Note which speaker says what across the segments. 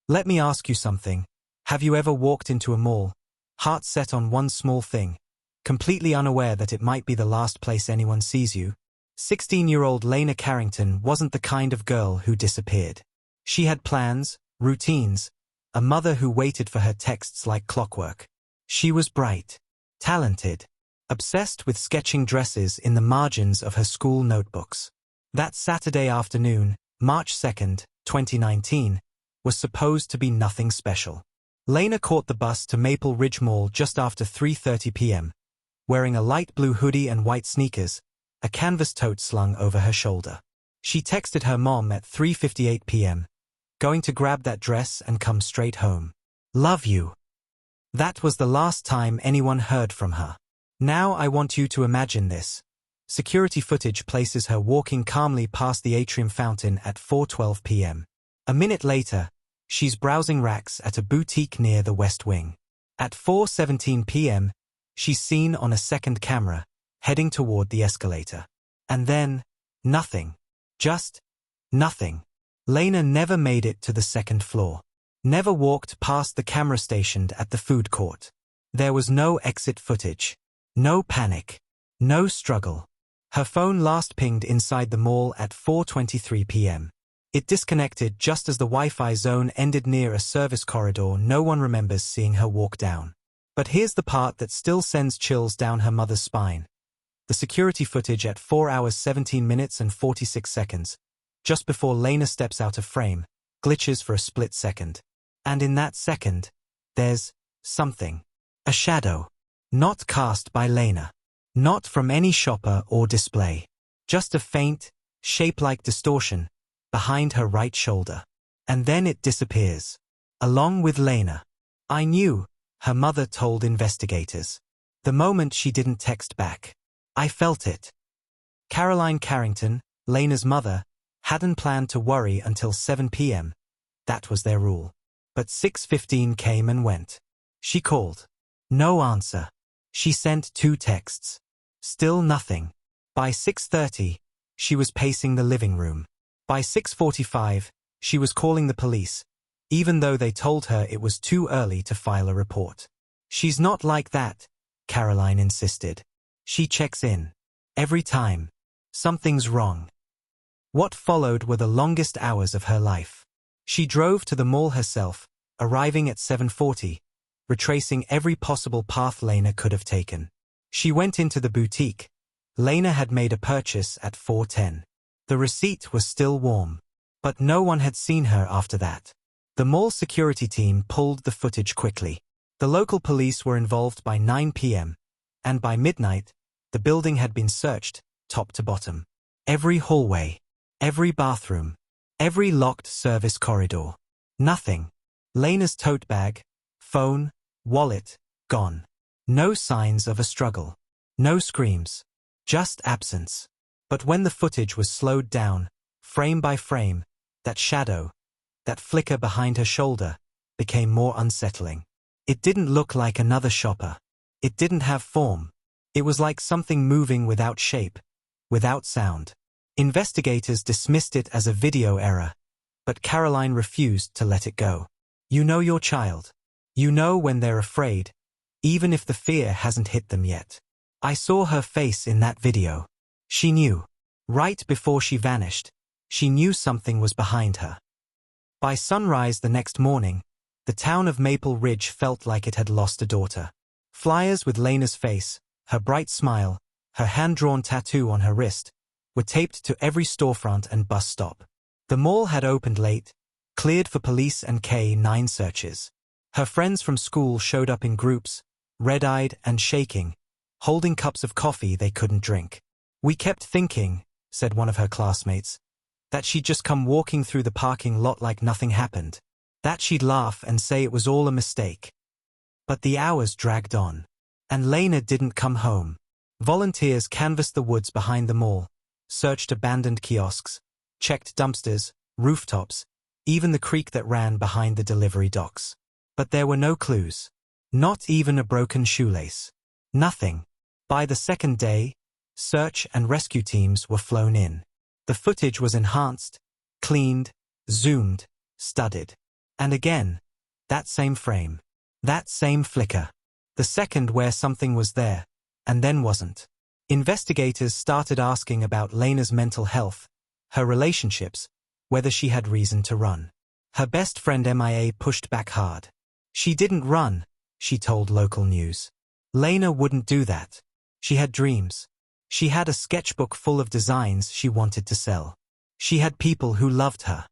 Speaker 1: Let me ask you something. Have you ever walked into a mall, heart set on one small thing, completely unaware that it might be the last place anyone sees you? 16-year-old Lena Carrington wasn't the kind of girl who disappeared. She had plans, routines, a mother who waited for her texts like clockwork. She was bright, talented, obsessed with sketching dresses in the margins of her school notebooks. That Saturday afternoon, March 2nd, 2019, was supposed to be nothing special. Lena caught the bus to Maple Ridge Mall just after 3:30 p.m., wearing a light blue hoodie and white sneakers, a canvas tote slung over her shoulder. She texted her mom at 3:58 p.m., going to grab that dress and come straight home. Love you. That was the last time anyone heard from her. Now I want you to imagine this. Security footage places her walking calmly past the atrium fountain at 4:12 p.m. A minute later, she's browsing racks at a boutique near the West Wing. At 4:17 p.m., she's seen on a second camera, heading toward the escalator. And then, nothing. Just nothing. Lena never made it to the second floor. Never walked past the camera stationed at the food court. There was no exit footage. No panic. No struggle. Her phone last pinged inside the mall at 4:23 p.m. It disconnected just as the Wi-Fi zone ended near a service corridor. No one remembers seeing her walk down. But here's the part that still sends chills down her mother's spine. The security footage at 4 hours 17 minutes and 46 seconds, just before Lena steps out of frame, glitches for a split second. And in that second, there's something. A shadow. Not cast by Lena. Not from any shopper or display. Just a faint, shape-like distortion behind her right shoulder. And then it disappears. Along with Lena. I knew, her mother told investigators. The moment she didn't text back. I felt it. Caroline Carrington, Lena's mother, hadn't planned to worry until 7 p.m. That was their rule. But 6:15 came and went. She called. No answer. She sent 2 texts. Still nothing. By 6:30, she was pacing the living room. By 6:45, she was calling the police, even though they told her it was too early to file a report. She's not like that, Caroline insisted. She checks in. Every time. Something's wrong. What followed were the longest hours of her life. She drove to the mall herself, arriving at 7:40, retracing every possible path Lena could have taken. She went into the boutique. Lena had made a purchase at 4:10. The receipt was still warm. But no one had seen her after that. The mall security team pulled the footage quickly. The local police were involved by 9 p.m., and by midnight, the building had been searched, top to bottom. Every hallway, every bathroom, every locked service corridor. Nothing. Lena's tote bag, phone, wallet, gone. No signs of a struggle. No screams. Just absence. But when the footage was slowed down, frame by frame, that shadow, that flicker behind her shoulder, became more unsettling. It didn't look like another shopper. It didn't have form. It was like something moving without shape, without sound. Investigators dismissed it as a video error, but Caroline refused to let it go. You know your child. You know when they're afraid, even if the fear hasn't hit them yet. I saw her face in that video. She knew. Right before she vanished, she knew something was behind her. By sunrise the next morning, the town of Maple Ridge felt like it had lost a daughter. Flyers with Lena's face, her bright smile, her hand-drawn tattoo on her wrist, were taped to every storefront and bus stop. The mall had opened late, cleared for police and K-9 searches. Her friends from school showed up in groups, red-eyed and shaking, holding cups of coffee they couldn't drink. We kept thinking, said one of her classmates, that she'd just come walking through the parking lot like nothing happened. That she'd laugh and say it was all a mistake. But the hours dragged on. And Lena didn't come home. Volunteers canvassed the woods behind the mall, searched abandoned kiosks, checked dumpsters, rooftops, even the creek that ran behind the delivery docks. But there were no clues. Not even a broken shoelace. Nothing. By the second day, search and rescue teams were flown in. The footage was enhanced, cleaned, zoomed, studied. And again. That same frame. That same flicker. The second where something was there, and then wasn't. Investigators started asking about Lena's mental health, her relationships, whether she had reason to run. Her best friend MIA pushed back hard. She didn't run, she told local news. Lena wouldn't do that. She had dreams. She had a sketchbook full of designs she wanted to sell. She had people who loved her.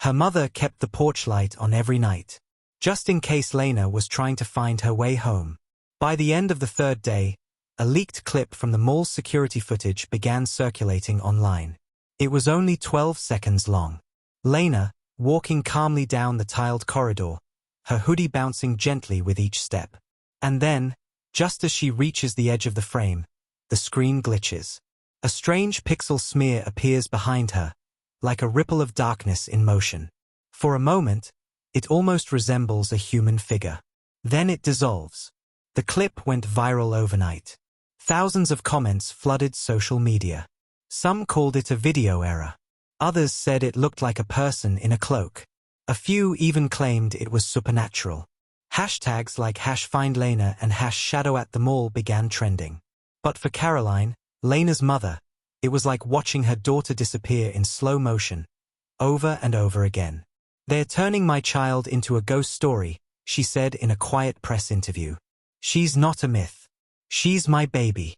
Speaker 1: Her mother kept the porch light on every night, just in case Lena was trying to find her way home. By the end of the third day, a leaked clip from the mall's security footage began circulating online. It was only 12 seconds long. Lena, walking calmly down the tiled corridor, her hoodie bouncing gently with each step. And then, just as she reaches the edge of the frame, the screen glitches. A strange pixel smear appears behind her, like a ripple of darkness in motion. For a moment, it almost resembles a human figure. Then it dissolves. The clip went viral overnight. Thousands of comments flooded social media. Some called it a video error. Others said it looked like a person in a cloak. A few even claimed it was supernatural. Hashtags like #FindLena and #ShadowAtTheMall began trending. But for Caroline, Lena's mother, it was like watching her daughter disappear in slow motion, over and over again. "They're turning my child into a ghost story," she said in a quiet press interview. "She's not a myth. She's my baby."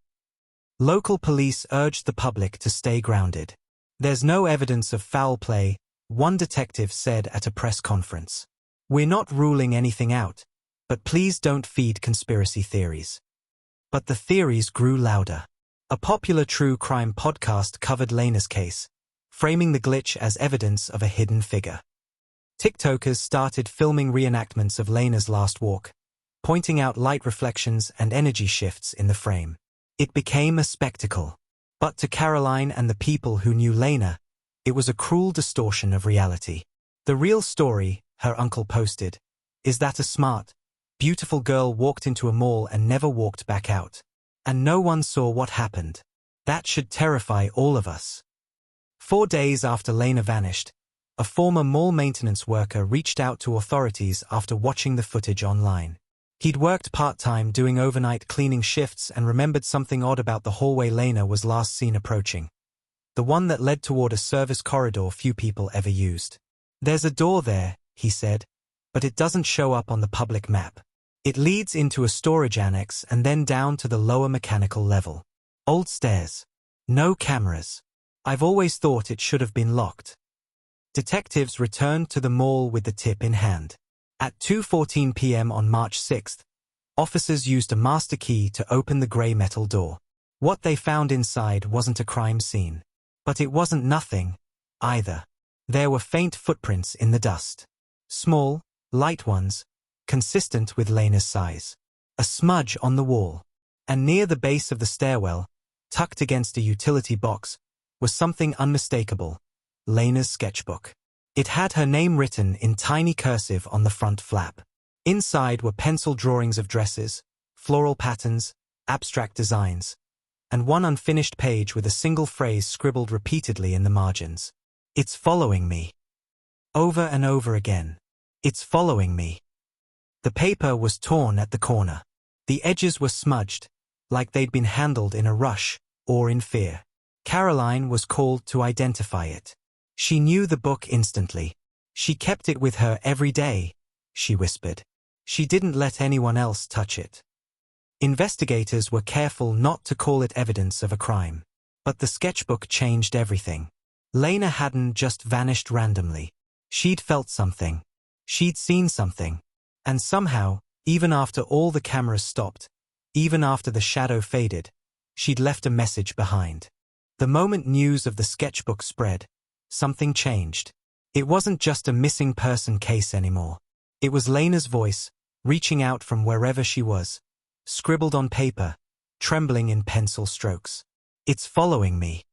Speaker 1: Local police urged the public to stay grounded. "There's no evidence of foul play," one detective said at a press conference. "We're not ruling anything out, but please don't feed conspiracy theories." But the theories grew louder. A popular true crime podcast covered Lena's case, framing the glitch as evidence of a hidden figure. TikTokers started filming reenactments of Lena's last walk, pointing out light reflections and energy shifts in the frame. It became a spectacle. But to Caroline and the people who knew Lena, it was a cruel distortion of reality. "The real story," her uncle posted, "is that a smart, beautiful girl walked into a mall and never walked back out. And no one saw what happened. That should terrify all of us." 4 days after Lena vanished, a former mall maintenance worker reached out to authorities after watching the footage online. He'd worked part-time doing overnight cleaning shifts and remembered something odd about the hallway Lena was last seen approaching. The one that led toward a service corridor few people ever used. "There's a door there," he said, "but it doesn't show up on the public map. It leads into a storage annex and then down to the lower mechanical level. Old stairs. No cameras. I've always thought it should have been locked." Detectives returned to the mall with the tip in hand. At 2:14 p.m. on March 6th, officers used a master key to open the gray metal door. What they found inside wasn't a crime scene. But it wasn't nothing, either. There were faint footprints in the dust. Small, light ones, consistent with Lena's size. A smudge on the wall. And near the base of the stairwell, tucked against a utility box, was something unmistakable: Lena's sketchbook. It had her name written in tiny cursive on the front flap. Inside were pencil drawings of dresses, floral patterns, abstract designs, and one unfinished page with a single phrase scribbled repeatedly in the margins. "It's following me." Over and over again. "It's following me." The paper was torn at the corner. The edges were smudged, like they'd been handled in a rush or in fear. Caroline was called to identify it. She knew the book instantly. "She kept it with her every day," she whispered. "She didn't let anyone else touch it." Investigators were careful not to call it evidence of a crime. But the sketchbook changed everything. Lena hadn't just vanished randomly. She'd felt something. She'd seen something. And somehow, even after all the cameras stopped, even after the shadow faded, she'd left a message behind. The moment news of the sketchbook spread, something changed. It wasn't just a missing person case anymore. It was Lena's voice, reaching out from wherever she was, scribbled on paper, trembling in pencil strokes. "It's following me."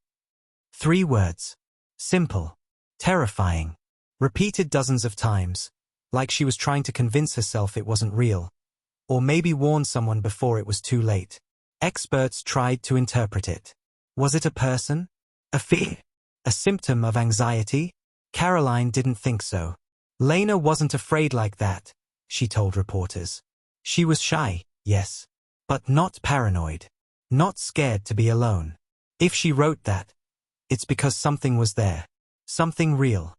Speaker 1: 3 words. Simple. Terrifying. Repeated dozens of times, like she was trying to convince herself it wasn't real, or maybe warn someone before it was too late. Experts tried to interpret it. Was it a person? A fear? A symptom of anxiety? Caroline didn't think so. Lena wasn't afraid like that, she told reporters. She was shy, yes, but not paranoid. Not scared to be alone. If she wrote that, it's because something was there. Something real.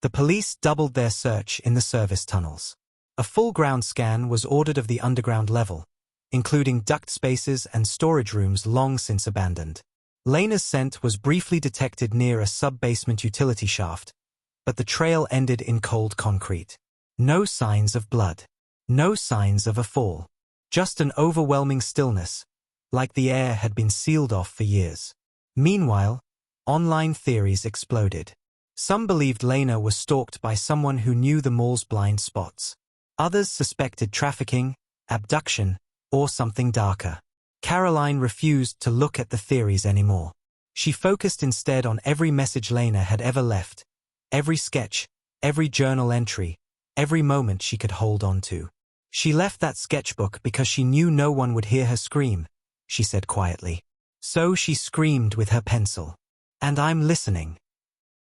Speaker 1: The police doubled their search in the service tunnels. A full ground scan was ordered of the underground level, including duct spaces and storage rooms long since abandoned. Lena's scent was briefly detected near a sub-basement utility shaft, but the trail ended in cold concrete. No signs of blood. No signs of a fall. Just an overwhelming stillness, like the air had been sealed off for years. Meanwhile, online theories exploded. Some believed Lena was stalked by someone who knew the mall's blind spots. Others suspected trafficking, abduction, or something darker. Caroline refused to look at the theories anymore. She focused instead on every message Lena had ever left, every sketch, every journal entry, every moment she could hold on to. She left that sketchbook because she knew no one would hear her scream, she said quietly. So she screamed with her pencil. And I'm listening.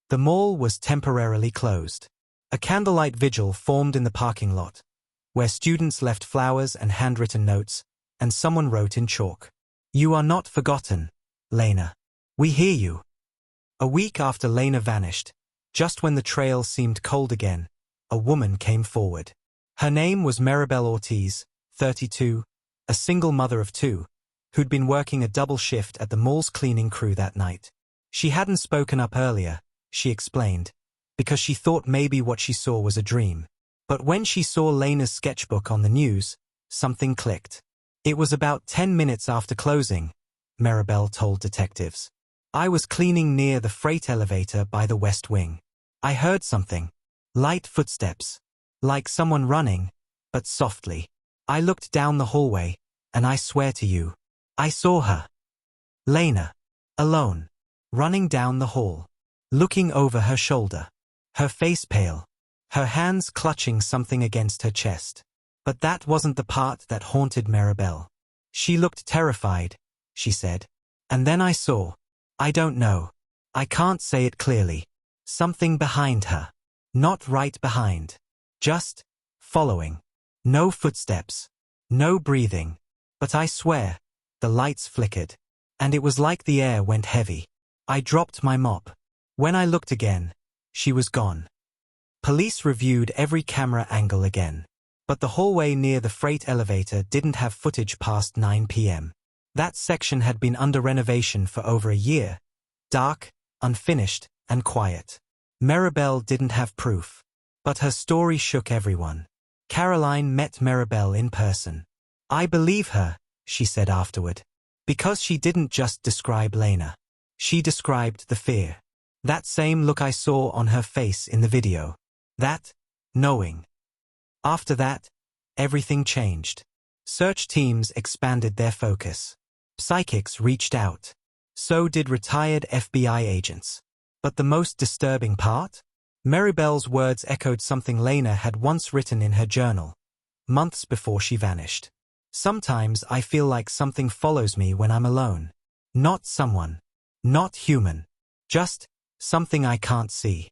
Speaker 1: The mall was temporarily closed. A candlelight vigil formed in the parking lot, where students left flowers and handwritten notes, and someone wrote in chalk, "You are not forgotten, Lena. We hear you." A week after Lena vanished, just when the trail seemed cold again, a woman came forward. Her name was Maribel Ortiz, 32, a single mother of two, who'd been working a double shift at the mall's cleaning crew that night. She hadn't spoken up earlier, she explained, because she thought maybe what she saw was a dream. But when she saw Lena's sketchbook on the news, something clicked. It was about 10 minutes after closing, Maribel told detectives. I was cleaning near the freight elevator by the West Wing. I heard something. Light footsteps. Like someone running, but softly. I looked down the hallway, and I swear to you, I saw her. Lena. Alone. Running down the hall. Looking over her shoulder. Her face pale. Her hands clutching something against her chest. But that wasn't the part that haunted Maribel. She looked terrified, she said. And then I saw. I don't know. I can't say it clearly. Something behind her. Not right behind. Just following. No footsteps. No breathing. But I swear, the lights flickered. And it was like the air went heavy. I dropped my mop. When I looked again, she was gone. Police reviewed every camera angle again. But the hallway near the freight elevator didn't have footage past 9 p.m. That section had been under renovation for over a year. Dark, unfinished, and quiet. Maribel didn't have proof. But her story shook everyone. Caroline met Maribel in person. I believe her, she said afterward. Because she didn't just describe Lena. She described the fear. That same look I saw on her face in the video. That, knowing. After that, everything changed. Search teams expanded their focus. Psychics reached out. So did retired FBI agents. But the most disturbing part? Maribel's words echoed something Lena had once written in her journal, months before she vanished. Sometimes I feel like something follows me when I'm alone. Not someone. Not human. Just something I can't see.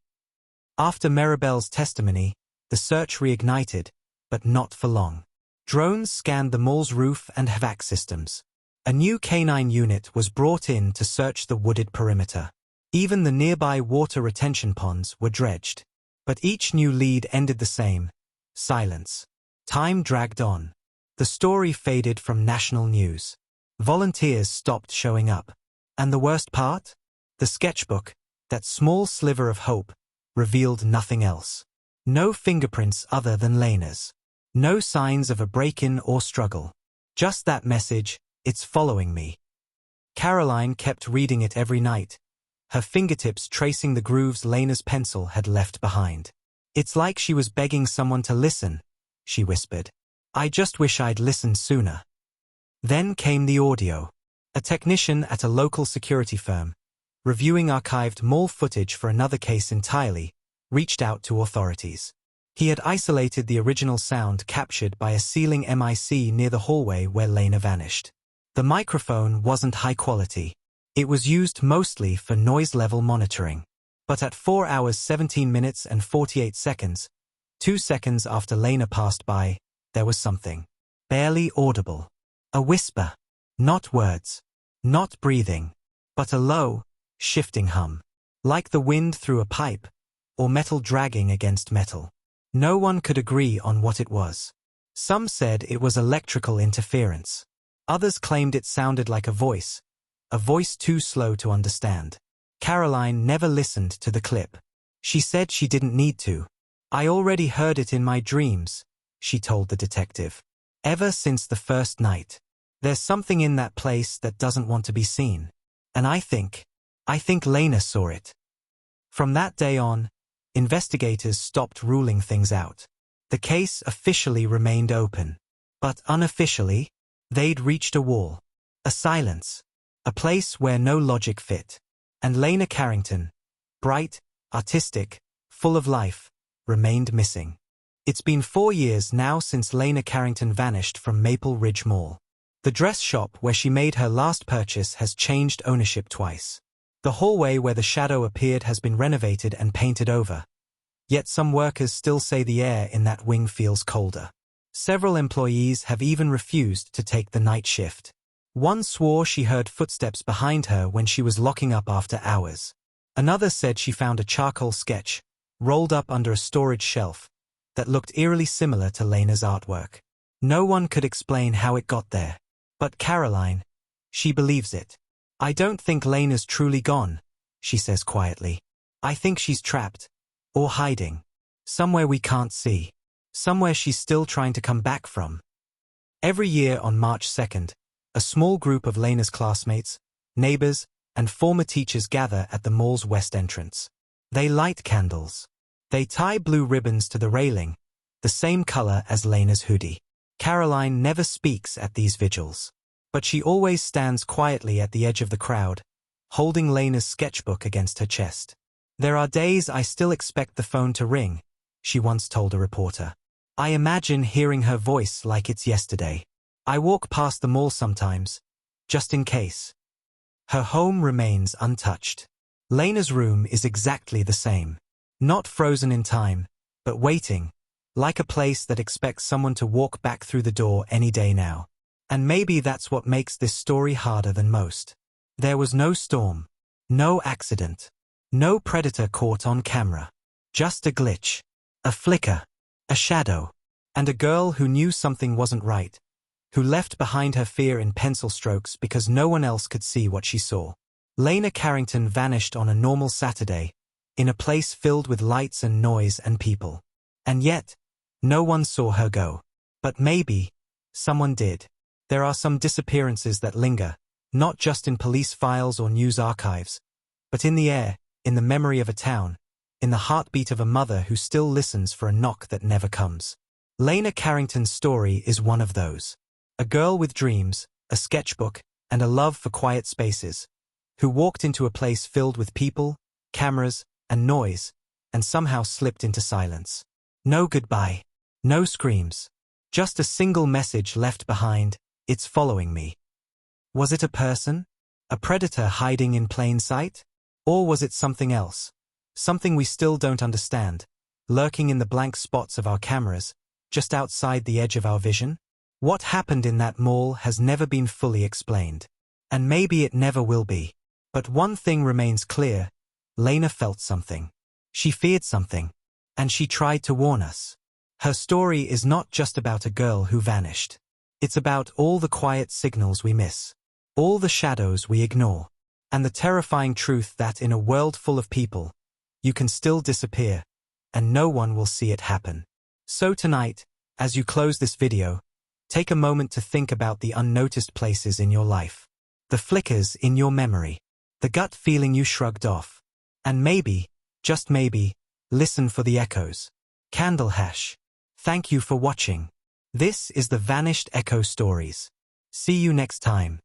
Speaker 1: After Maribel's testimony, the search reignited, but not for long. Drones scanned the mall's roof and HVAC systems. A new canine unit was brought in to search the wooded perimeter. Even the nearby water retention ponds were dredged. But each new lead ended the same. Silence. Time dragged on. The story faded from national news. Volunteers stopped showing up. And the worst part? The sketchbook, that small sliver of hope, revealed nothing else. No fingerprints other than Lena's. No signs of a break-in or struggle. Just that message, it's following me. Caroline kept reading it every night, her fingertips tracing the grooves Lena's pencil had left behind. It's like she was begging someone to listen, she whispered. I just wish I'd listened sooner. Then came the audio. A technician at a local security firm, reviewing archived mall footage for another case entirely, reached out to authorities. He had isolated the original sound captured by a ceiling mic near the hallway where Lena vanished. The microphone wasn't high quality. It was used mostly for noise level monitoring. But at 4 hours 17 minutes and 48 seconds, 2 seconds after Lena passed by, there was something. Barely audible. A whisper. Not words. Not breathing. But a low, shifting hum. Like the wind through a pipe, or metal dragging against metal. No one could agree on what it was. Some said it was electrical interference. Others claimed it sounded like a voice too slow to understand. Caroline never listened to the clip. She said she didn't need to. I already heard it in my dreams, she told the detective. Ever since the first night. There's something in that place that doesn't want to be seen. And I think Lena saw it. From that day on, investigators stopped ruling things out. The case officially remained open. But unofficially, they'd reached a wall. A silence. A place where no logic fit. And Lena Carrington, bright, artistic, full of life, remained missing. It's been 4 years now since Lena Carrington vanished from Maple Ridge Mall. The dress shop where she made her last purchase has changed ownership twice. The hallway where the shadow appeared has been renovated and painted over. Yet some workers still say the air in that wing feels colder. Several employees have even refused to take the night shift. One swore she heard footsteps behind her when she was locking up after hours. Another said she found a charcoal sketch, rolled up under a storage shelf, that looked eerily similar to Lena's artwork. No one could explain how it got there. But Caroline, she believes it. I don't think Lena's truly gone, she says quietly. I think she's trapped, or hiding. Somewhere we can't see. Somewhere she's still trying to come back from. Every year on March 2nd, a small group of Lena's classmates, neighbors, and former teachers gather at the mall's west entrance. They light candles. They tie blue ribbons to the railing, the same color as Lena's hoodie. Caroline never speaks at these vigils. But she always stands quietly at the edge of the crowd, holding Lena's sketchbook against her chest. There are days I still expect the phone to ring, she once told a reporter. I imagine hearing her voice like it's yesterday. I walk past the mall sometimes, just in case. Her home remains untouched. Lena's room is exactly the same. Not frozen in time, but waiting, like a place that expects someone to walk back through the door any day now. And maybe that's what makes this story harder than most. There was no storm, no accident, no predator caught on camera. Just a glitch, a flicker, a shadow, and a girl who knew something wasn't right, who left behind her fear in pencil strokes because no one else could see what she saw. Lena Carrington vanished on a normal Saturday, in a place filled with lights and noise and people. And yet, no one saw her go. But maybe, someone did. There are some disappearances that linger, not just in police files or news archives, but in the air, in the memory of a town, in the heartbeat of a mother who still listens for a knock that never comes. Lena Carrington's story is one of those. A girl with dreams, a sketchbook, and a love for quiet spaces, who walked into a place filled with people, cameras, and noise, and somehow slipped into silence. No goodbye. No screams. Just a single message left behind, it's following me. Was it a person? A predator hiding in plain sight? Or was it something else? Something we still don't understand, lurking in the blank spots of our cameras, just outside the edge of our vision? What happened in that mall has never been fully explained. And maybe it never will be. But one thing remains clear. Lena felt something. She feared something. And she tried to warn us. Her story is not just about a girl who vanished. It's about all the quiet signals we miss. All the shadows we ignore. And the terrifying truth that in a world full of people, you can still disappear, and no one will see it happen. So tonight, as you close this video, take a moment to think about the unnoticed places in your life. The flickers in your memory. The gut feeling you shrugged off. And maybe, just maybe, listen for the echoes. Candle Hash. Thank you for watching. This is the Vanished Echo Stories. See you next time.